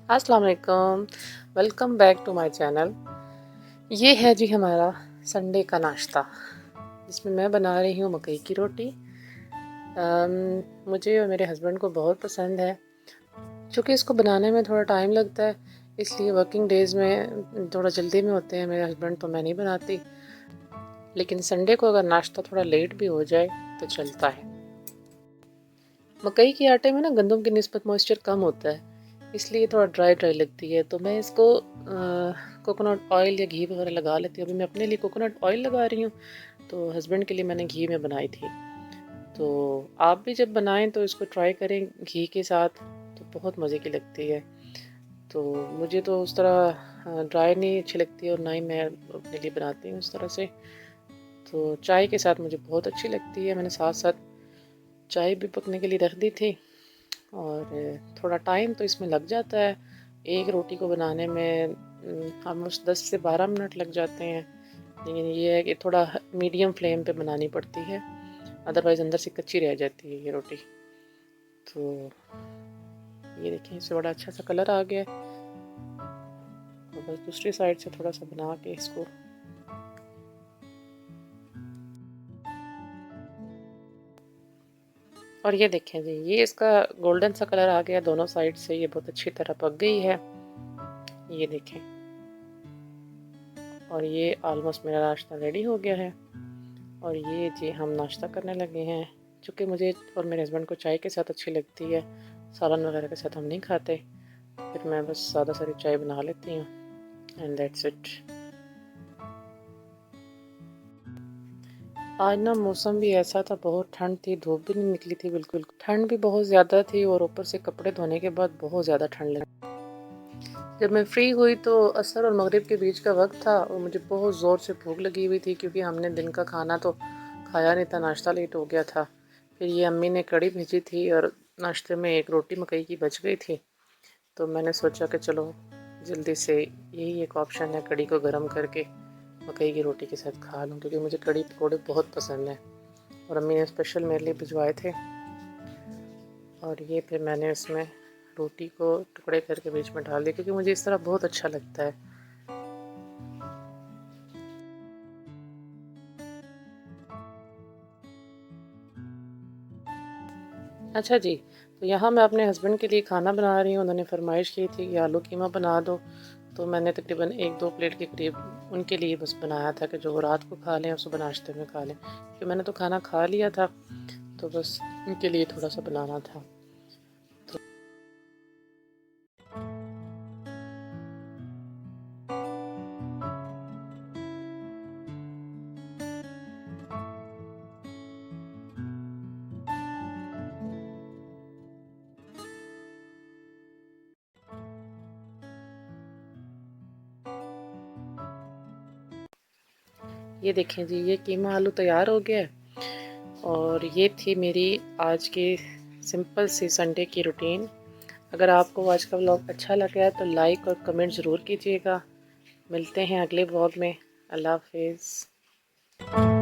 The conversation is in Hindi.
अस्सलाम वालेकुम, welcome back to my channel. ये है जी हमारा संडे का नाश्ता, जिसमें मैं बना रही हूँ मकई की रोटी। मुझे और मेरे हस्बैंड को बहुत पसंद है। चूँकि इसको बनाने में थोड़ा टाइम लगता है, इसलिए वर्किंग डेज़ में थोड़ा जल्दी में होते हैं मेरे हस्बैंड, तो मैं नहीं बनाती। लेकिन संडे को अगर नाश्ता थोड़ा लेट भी हो जाए तो चलता है। मकई के आटे में ना गंदम की निस्बत मॉइस्चर कम होता है, इसलिए थोड़ा ड्राई ड्राई लगती है। तो मैं इसको कोकोनट ऑयल या घी वगैरह लगा लेती हूँ। अभी मैं अपने लिए कोकोनट ऑयल लगा रही हूँ, तो हस्बैंड के लिए मैंने घी में बनाई थी। तो आप भी जब बनाएं तो इसको ट्राई करें घी के साथ, तो बहुत मज़े की लगती है। तो मुझे तो उस तरह ड्राई नहीं अच्छी लगती, और ना ही मैं अपने लिए बनाती हूँ उस तरह से। तो चाय के साथ मुझे बहुत अच्छी लगती है। मैंने साथ साथ चाय भी पकने के लिए रख दी थी, और थोड़ा टाइम तो इसमें लग जाता है। एक रोटी को बनाने में ऑलमोस्ट 10 से 12 मिनट लग जाते हैं। लेकिन ये है कि थोड़ा मीडियम फ्लेम पे बनानी पड़ती है, अदरवाइज़ अंदर से कच्ची रह जाती है ये रोटी। तो ये देखिए, इससे बड़ा अच्छा सा कलर आ गया है। और बस दूसरी साइड से थोड़ा सा बना के इसको और ये देखें जी, ये इसका गोल्डन सा कलर आ गया दोनों साइड से। ये बहुत अच्छी तरह पक गई है, ये देखें। और ये ऑलमोस्ट मेरा नाश्ता रेडी हो गया है। और ये जी हम नाश्ता करने लगे हैं। चूँकि मुझे और मेरे हस्बैंड को चाय के साथ अच्छी लगती है, सालन वगैरह के साथ हम नहीं खाते। फिर मैं बस सादा सारी चाय बना लेती हूँ, एंड दैट्स इट। आज ना मौसम भी ऐसा था, बहुत ठंड थी, धूप भी नहीं निकली थी बिल्कुल। ठंड भी बहुत ज़्यादा थी, और ऊपर से कपड़े धोने के बाद बहुत ज़्यादा ठंड लगी। जब मैं फ्री हुई तो असर और मगरिब के बीच का वक्त था, और मुझे बहुत ज़ोर से भूख लगी हुई थी, क्योंकि हमने दिन का खाना तो खाया नहीं था, नाश्ता लेट हो गया था। फिर ये अम्मी ने कड़ी भेजी थी, और नाश्ते में एक रोटी मकई की बच गई थी। तो मैंने सोचा कि चलो जल्दी से यही एक ऑप्शन है, कड़ी को गर्म करके मकई की रोटी के साथ खा लूँ, क्योंकि मुझे कड़ी पकौड़े बहुत पसंद हैं, और अम्मी ने स्पेशल मेरे लिए भिजवाए थे। और ये फिर मैंने इसमें रोटी को टुकड़े करके बीच में डाल दिया, क्योंकि मुझे इस तरह बहुत अच्छा लगता है। अच्छा जी, तो यहाँ मैं अपने हस्बैंड के लिए खाना बना रही हूँ। उन्होंने फरमाइश की थी कि आलू कीमा बना दो, तो मैंने तकरीबन 1-2 प्लेट के करीब उनके लिए बस बनाया था, कि जो वो रात को खा लें और सुबह नाश्ते में खा लें, क्योंकि मैंने तो खाना खा लिया था। तो बस उनके लिए थोड़ा सा बनाना था। तो ये देखें जी, ये कीमा आलू तैयार हो गया है। और ये थी मेरी आज की सिंपल सी संडे की रूटीन। अगर आपको आज का व्लॉग अच्छा लगा है तो लाइक और कमेंट ज़रूर कीजिएगा। मिलते हैं अगले व्लॉग में। अल्लाह हाफिज़।